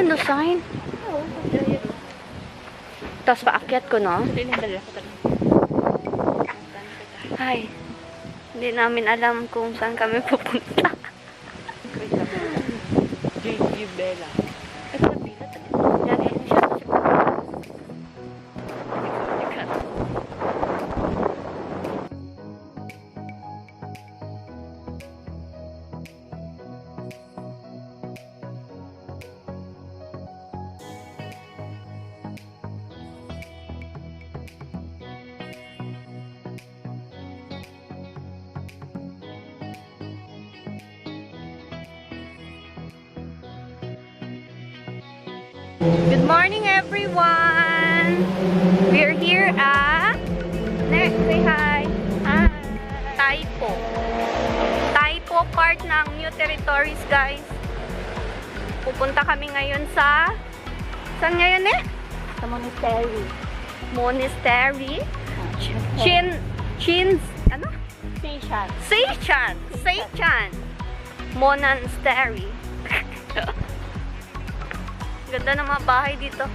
yun the sign? Tapos paakyat ko, no? Ay, hindi namin alam kung saan kami pupunta. Bella. Good morning, everyone! We're here at... say hi! Tai Po. Tai Po part ng New Territories, guys. Pupunta kami ngayon sa... Saan ngayon eh? Sa monastery. Monastery? Ano? Tsz Shan Monastery. Ganda ng mga bahay dito.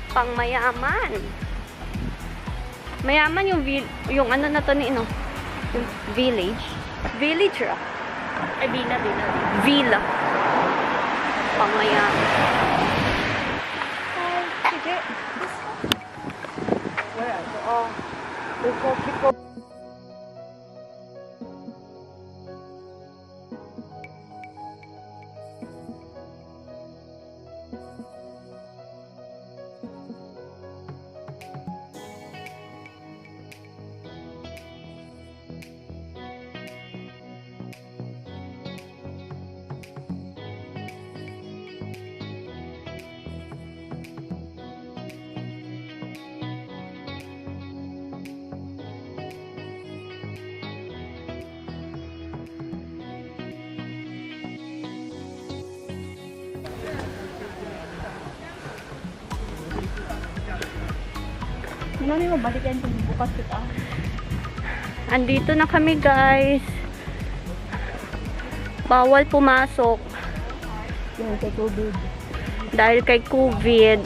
Pang mayaman. Mayaman yung ano na to ni no? Yung village. Village ra. Ay, villa. Villa. Pang mayaman. Sige. Where? Before. Ano mo balikan kung bukas kita? Andito na kami, guys. Bawal pumasok. Yan, kay COVID. Dahil kay COVID.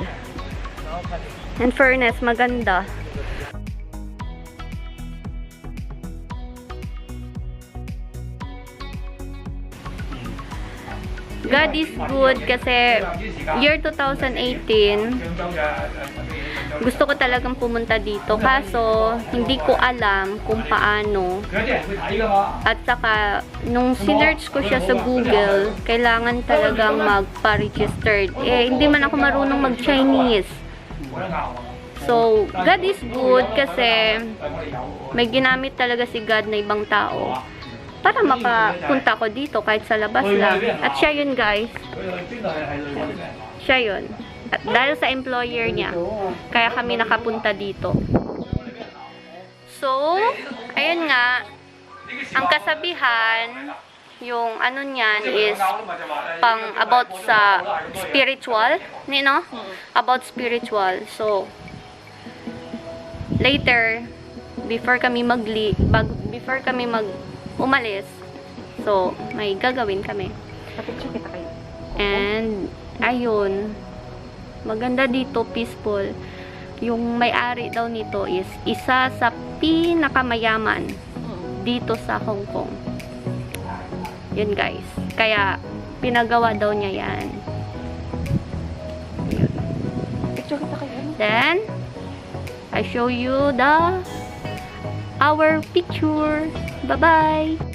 In fairness, maganda. God is good kasi year 2018 gusto ko talagang pumunta dito kaso hindi ko alam kung paano at saka nung sinearch ko siya sa Google kailangan talagang magpa-registered hindi man ako marunong mag-Chinese. So God is good kasi may ginamit talaga si God na ibang tao para makapunta ko dito kahit sa labas lang. At siya yun, guys. Siya yun. At dahil sa employer niya, kaya kami nakapunta dito. So, ayun nga, ang kasabihan, yung ano niyan is pang about sa spiritual, no? About spiritual. So, later, before kami umalis. So, may gagawin kami. And, ayun. Maganda dito, peaceful. Yung may-ari daw nito is isa sa pinakamayaman dito sa Hong Kong. Yun, guys. Kaya, pinagawa daw niya yan. Yun. Then, I show you our picture. Bye-bye!